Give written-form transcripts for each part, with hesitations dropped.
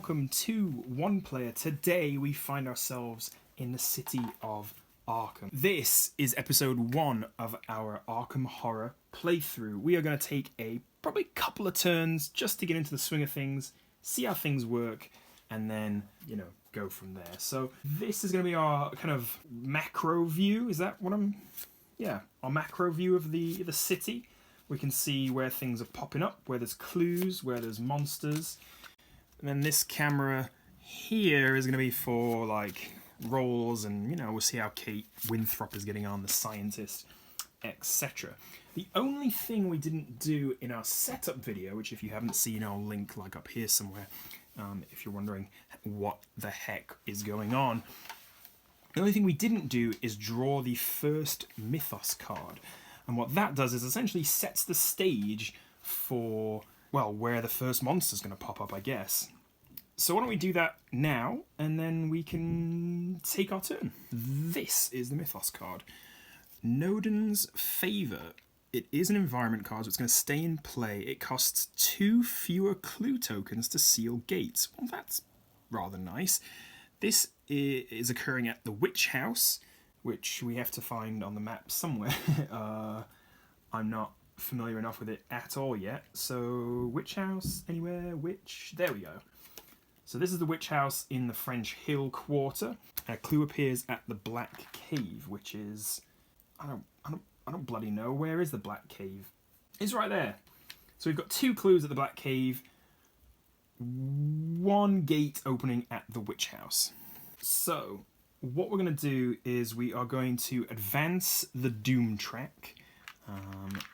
welcome to One Player. Today we find ourselves in the city of Arkham. This is episode 1 of our Arkham Horror playthrough. We are going to take a probably couple of turns just to get into the swing of things, see how things work, and then, go from there. So this is going to be our kind of macro view. Is that what I'm... Yeah, our macro view of the city. We can see where things are popping up, where there's clues, where there's monsters. And then this camera here is going to be for, like, rolls and, we'll see how Kate Winthrop is getting on, the scientist, etc. The only thing we didn't do in our setup video, which if you haven't seen, I'll link, like, up here somewhere, if you're wondering what the heck is going on. The only thing we didn't do is draw the first Mythos card. And what that does is essentially sets the stage for, well, where the first monster's going to pop up, I guess. So why don't we do that now, and then we can take our turn. This is the Mythos card. Noden's Favour. It is an environment card, so it's going to stay in play. It costs 2 fewer clue tokens to seal gates. Well, that's rather nice. This is occurring at the Witch House, which we have to find on the map somewhere. I'm not familiar enough with it at all yet. So, Witch House, anywhere, Witch, there we go. So this is the Witch House in the French Hill Quarter. A clue appears at the Black Cave, which is... I don't bloody know. Where is the Black Cave? It's right there. So we've got 2 clues at the Black Cave. 1 gate opening at the Witch House. So, what we're going to do is we are going to advance the Doom track,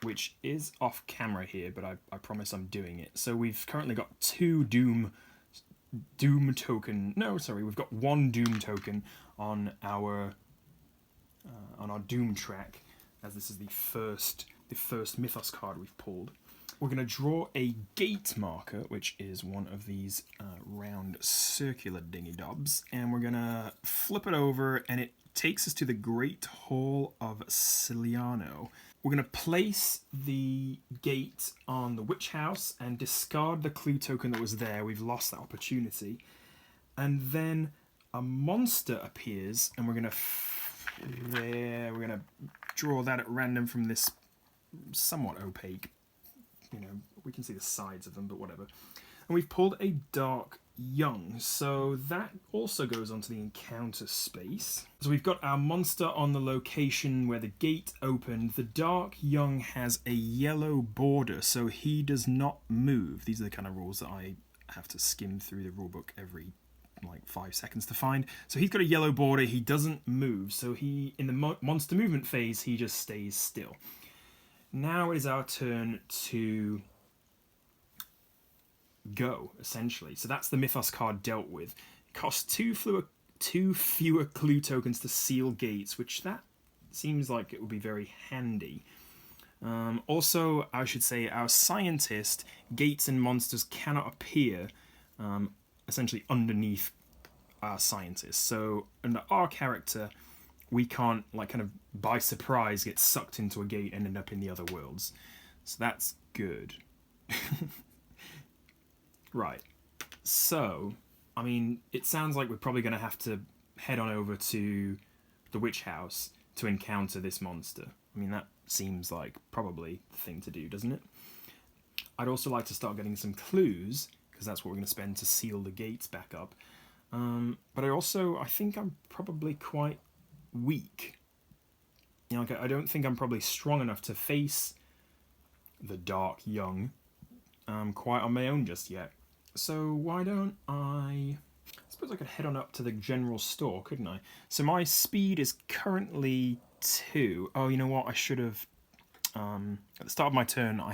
which is off camera here, but I promise I'm doing it. So we've currently got 2 Doom token. No, sorry, we've got 1 Doom token on our Doom track, as this is the first Mythos card we've pulled. We're going to draw a gate marker, which is one of these round circular dingy-dobs, and we're going to flip it over, and it takes us to the Great Hall of Ciliano. We're going to place the gate on the Witch House and discard the clue token that was there. We've lost that opportunity. And then a monster appears, and we're going to draw that at random from this somewhat opaque. We can see the sides of them, but whatever. And we've pulled a Dark Young, so that also goes onto the encounter space. So we've got our monster on the location where the gate opened. The Dark Young has a yellow border, so he does not move. These are the kind of rules that I have to skim through the rulebook every 5 seconds to find. So he's got a yellow border, he doesn't move, so he, in the monster movement phase, he just stays still. Now it is our turn to go, essentially. So that's the Mythos card dealt with. It costs 2 fewer clue tokens to seal gates, which that seems like it would be very handy. Also, I should say, our scientist, gates and monsters cannot appear essentially underneath our scientist. So under our character, we can't, kind of by surprise, get sucked into a gate and end up in the other worlds. So that's good. Right. So, it sounds like we're probably going to have to head on over to the Witch House to encounter this monster. That seems like probably the thing to do, doesn't it? I'd also like to start getting some clues, because that's what we're going to spend to seal the gates back up. But I think I'm probably quite weak. I don't think I'm probably strong enough to face the Dark Young quite on my own just yet. So why don't I suppose I could head on up to the general store, couldn't I? So my speed is currently 2. Oh, you know what? I should have... at the start of my turn, I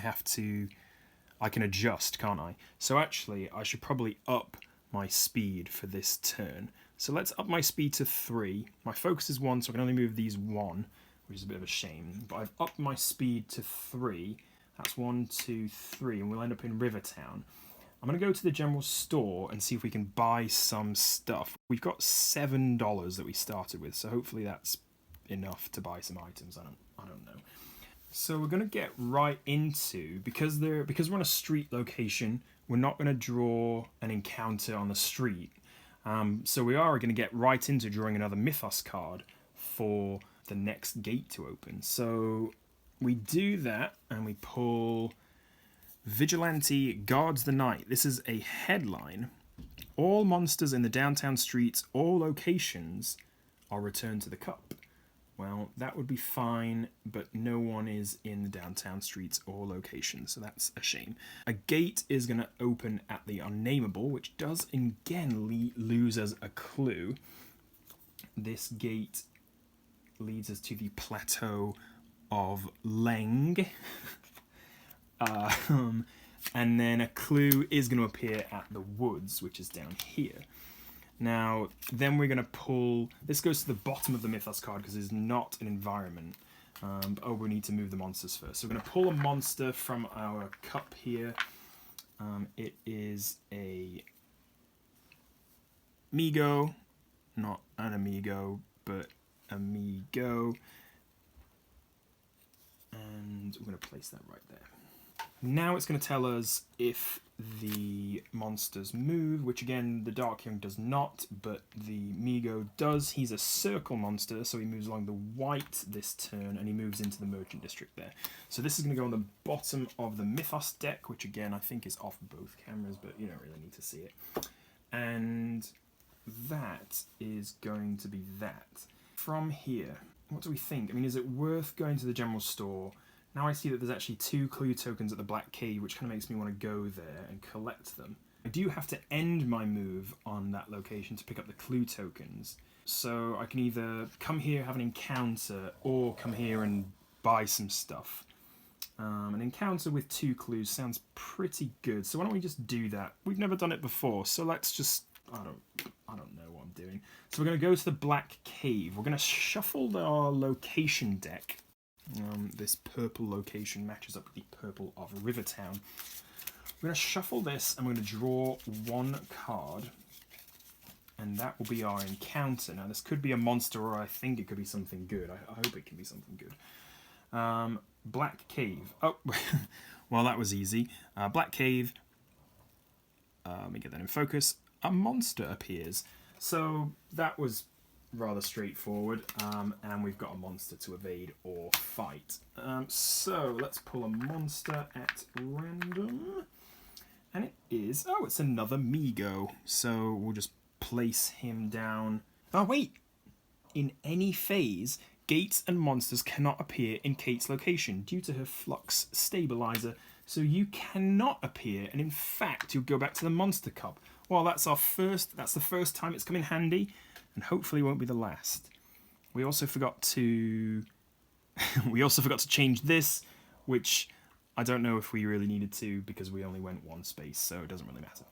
can adjust, can't I? So actually, I should probably up my speed for this turn. So let's up my speed to 3. My focus is 1, so I can only move these 1, which is a bit of a shame. But I've upped my speed to 3. That's 1, 2, 3, and we'll end up in Rivertown. I'm going to go to the general store and see if we can buy some stuff. We've got $7 that we started with, so hopefully that's enough to buy some items. I don't know. So we're going to get right into, because we're on a street location, we're not going to draw an encounter on the street. So we are going to get right into drawing another Mythos card for the next gate to open. So we do that and we pull Vigilante Guards the Night. This is a headline. All monsters in the downtown streets or locations are returned to the cup. Well, that would be fine, but no one is in the downtown streets or locations, so that's a shame. A gate is going to open at the unnameable, which does again lose us a clue. This gate leads us to the plateau of Leng. And then a clue is going to appear at the woods, which is down here. Now, then we're going to pull... This goes to the bottom of the Mythos card because it's not an environment. We need to move the monsters first. So we're going to pull a monster from our cup here. It is a Migo. Not an Amigo, but Amigo. And we're going to place that right there. Now it's going to tell us if the monsters move, which again, the Dark Young does not, but the Migo does. He's a circle monster, so he moves along the white this turn, and he moves into the Merchant District there. So this is going to go on the bottom of the Mythos deck, which again, I think is off both cameras, but you don't really need to see it. And that is going to be that. From here, what do we think? I mean, is it worth going to the general store? Now I see that there's actually 2 clue tokens at the Black Cave, which kind of makes me want to go there and collect them. I do have to end my move on that location to pick up the clue tokens. So I can either come here, have an encounter, or come here and buy some stuff. An encounter with 2 clues sounds pretty good. So why don't we just do that? We've never done it before, so let's just... I don't know what I'm doing. So we're going to go to the Black Cave. We're going to shuffle our location deck. This purple location matches up with the purple of Rivertown. We're going to shuffle this and we're going to draw 1 card. And that will be our encounter. Now this could be a monster, or I think it could be something good. I hope it can be something good. Black Cave. Oh, well that was easy. Black Cave. Let me get that in focus. A monster appears. So that was rather straightforward, and we've got a monster to evade or fight. So let's pull a monster at random, and it is, it's another Migo, so we'll just place him down. Oh wait, in any phase, gates and monsters cannot appear in Kate's location due to her flux stabilizer, so you cannot appear, and in fact you'll go back to the monster cup. Well, that's the first time it's come in handy, and hopefully won't be the last. We also forgot to change this, which I don't know if we really needed to because we only went 1 space, so it doesn't really matter.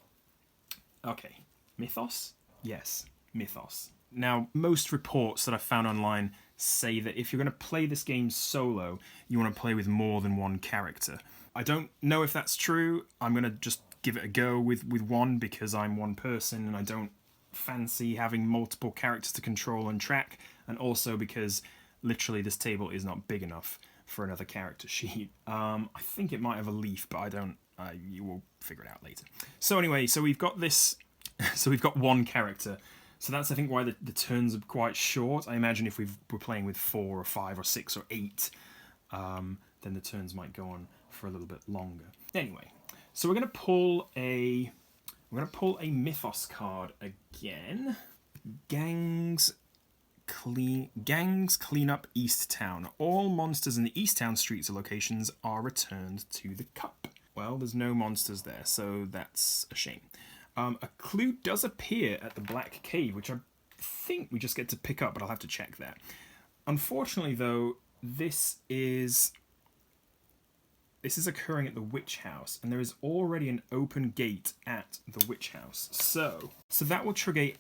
Okay, Mythos? Yes, Mythos. Now, most reports that I've found online say that if you're going to play this game solo, you want to play with more than 1 character. I don't know if that's true. I'm going to just give it a go with 1 because I'm 1 person and I don't fancy having multiple characters to control and track, and also because literally this table is not big enough for another character sheet. I think it might have a leaf, but I don't. You will figure it out later. So anyway, so we've got this. So we've got 1 character. So that's, I think, why the turns are quite short. I imagine if we're playing with 4 or 5 or 6 or 8, then the turns might go on for a little bit longer. Anyway, so we're going to pull a Mythos card again. Gangs clean up East Town. All monsters in the East Town streets or locations are returned to the cup. Well, there's no monsters there, so that's a shame. A clue does appear at the Black Cave, which I think we just get to pick up, but I'll have to check that. Unfortunately, though, this is occurring at the Witch House, and there is already an open gate at the Witch House. So that will trigger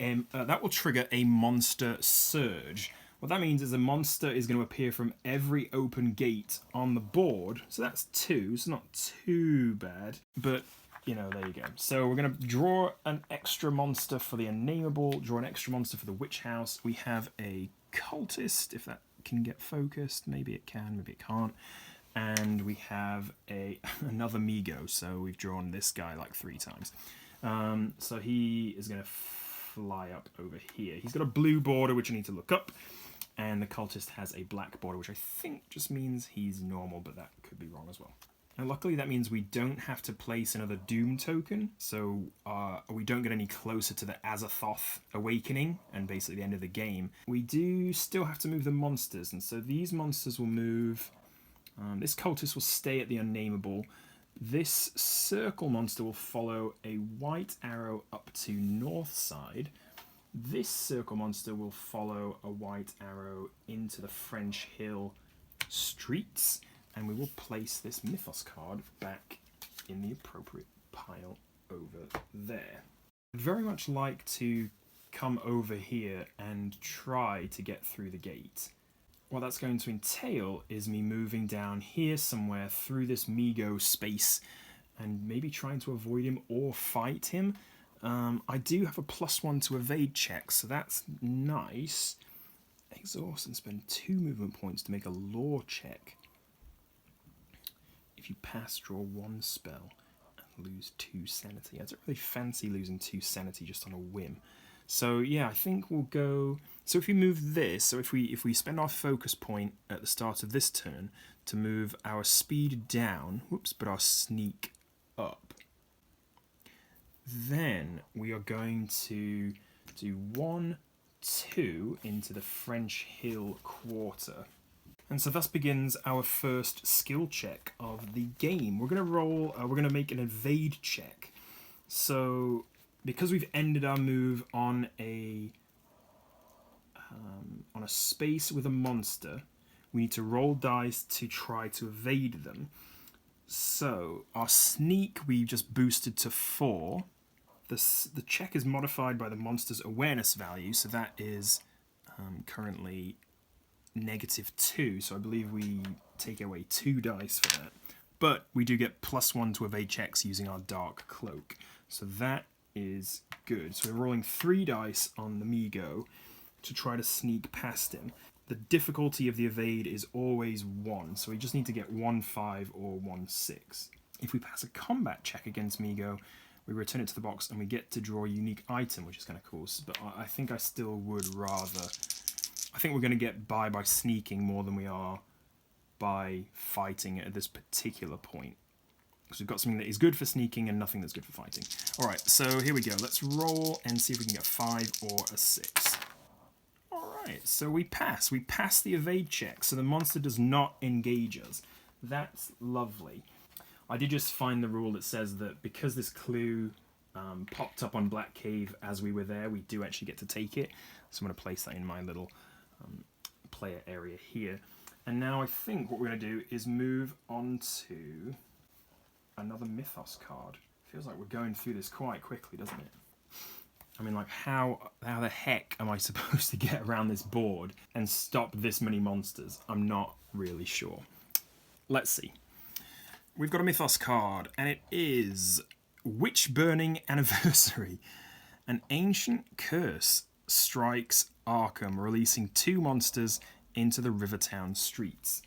a monster surge. What that means is a monster is going to appear from every open gate on the board. So that's 2. It's not too bad, but you know, there you go. So we're going to draw an extra monster for the unnameable, draw an extra monster for the Witch House. We have a cultist, if that can get focused. Maybe it can, maybe it can't. And we have another Migo, so we've drawn this guy like 3 times. So he is going to fly up over here. He's got a blue border, which I need to look up, and the cultist has a black border, which I think just means he's normal, but that could be wrong as well. And luckily that means we don't have to place another Doom token, so we don't get any closer to the Azathoth awakening, and basically the end of the game. We do still have to move the monsters, and so these monsters will move. This cultist will stay at the unnameable. This circle monster will follow a white arrow up to north side. This circle monster will follow a white arrow into the French Hill streets. And we will place this Mythos card back in the appropriate pile over there. I'd very much like to come over here and try to get through the gate. What that's going to entail is me moving down here somewhere through this Migo space and maybe trying to avoid him or fight him. I do have a +1 to evade check, so that's nice. Exhaust and spend 2 movement points to make a lore check. If you pass, draw 1 spell and lose 2 sanity. I don't really fancy losing 2 sanity just on a whim. So yeah, I think we'll go. So if we move this, so if we spend our focus point at the start of this turn to move our speed down, whoops, but our sneak up, then we are going to do 1, 2 into the French Hill quarter. And so thus begins our first skill check of the game. We're going to roll, we're going to make an evade check. So because we've ended our move on a space with a monster, we need to roll dice to try to evade them. So our sneak we just boosted to 4. The check is modified by the monster's awareness value, so that is currently -2, so I believe we take away 2 dice for that. But we do get +1 to evade checks using our dark cloak, so that is good. So we're rolling 3 dice on the Migo to try to sneak past him. The difficulty of the evade is always 1, so we just need to get 1 5 or 1 6. If we pass a combat check against Migo, we return it to the box and we get to draw a unique item, which is kind of cool. But I think I still would rather. I think we're going to get by sneaking more than we are by fighting at this particular point. Because we've got something that is good for sneaking and nothing that's good for fighting. Alright, so here we go. Let's roll and see if we can get 5 or a 6. Alright, so we pass. We pass the evade check, so the monster does not engage us. That's lovely. I did just find the rule that says that because this clue popped up on Black Cave as we were there, we do actually get to take it. So I'm going to place that in my little player area here. And now I think what we're going to do is move on to another Mythos card. Feels like we're going through this quite quickly, doesn't it? I mean, like, how the heck am I supposed to get around this board and stop this many monsters? I'm not really sure. Let's see. We've got a Mythos card, and it is Witch Burning Anniversary. An ancient curse strikes Arkham, releasing 2 monsters into the Rivertown streets.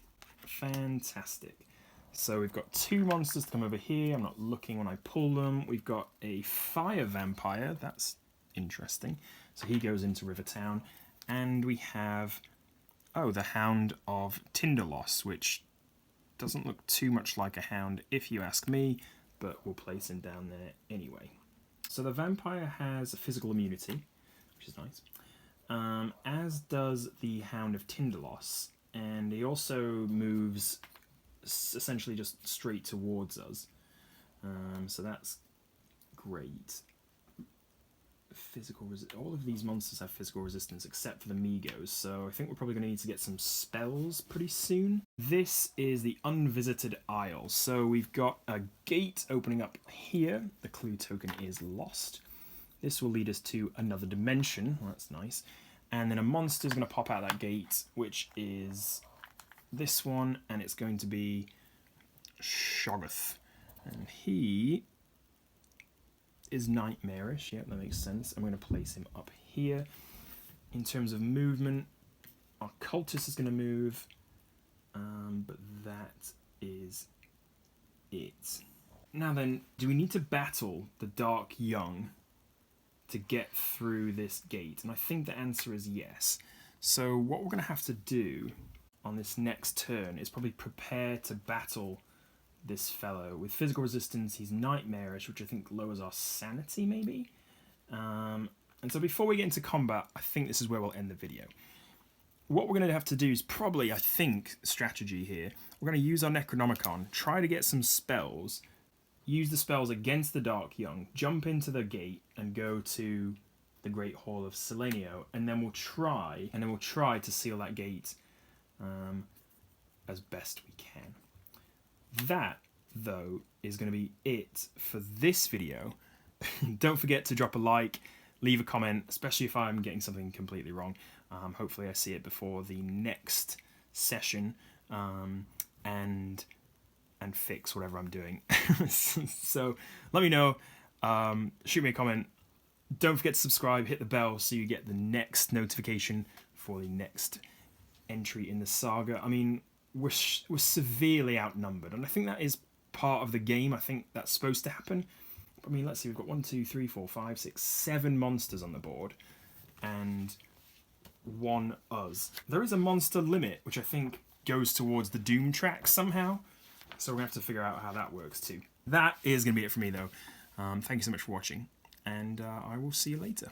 Fantastic. So we've got 2 monsters to come over here. I'm not looking when I pull them. We've got a fire vampire. That's interesting. So he goes into Rivertown. And we have, the Hound of Tinderloss, which doesn't look too much like a hound if you ask me, but we'll place him down there anyway. So the vampire has a physical immunity, which is nice, as does the Hound of Tinderloss, and he also moves essentially just straight towards us, so that's great. All of these monsters have physical resistance except for the Migos, so I think we're probably going to need to get some spells pretty soon. This is the Unvisited Isle, so we've got a gate opening up here. The clue token is lost. This will lead us to another dimension. Well, that's nice. And then a monster is going to pop out that gate, which is this one, and it's going to be Shoggoth. And he is nightmarish. Yep, that makes sense. I'm going to place him up here. In terms of movement, our cultist is going to move, but that is it. Now then, do we need to battle the Dark Young to get through this gate? And I think the answer is yes. So what we're going to have to do on this next turn is probably prepare to battle this fellow. With physical resistance, he's nightmarish, which I think lowers our sanity, maybe? And so before we get into combat, I think this is where we'll end the video. What we're going to have to do is probably, I think, strategy here. We're going to use our Necronomicon, try to get some spells, use the spells against the Dark Young, jump into the gate, and go to the Great Hall of Selenio, and then we'll try to seal that gate as best we can. That, though, is going to be it for this video. Don't forget to drop a like, leave a comment, especially if I'm getting something completely wrong. Hopefully I see it before the next session, and fix whatever I'm doing. So let me know, shoot me a comment. Don't forget to subscribe, hit the bell so you get the next notification for the next entry in the saga. I mean, we're severely outnumbered, and I think that is part of the game. I think that's supposed to happen. I mean, let's see, we've got 1, 2, 3, 4, 5, 6, 7 monsters on the board, and 1 us. There is a monster limit, which I think goes towards the Doom track somehow, so we're going to have to figure out how that works too. That is going to be it for me, though. Thank you so much for watching, and I will see you later.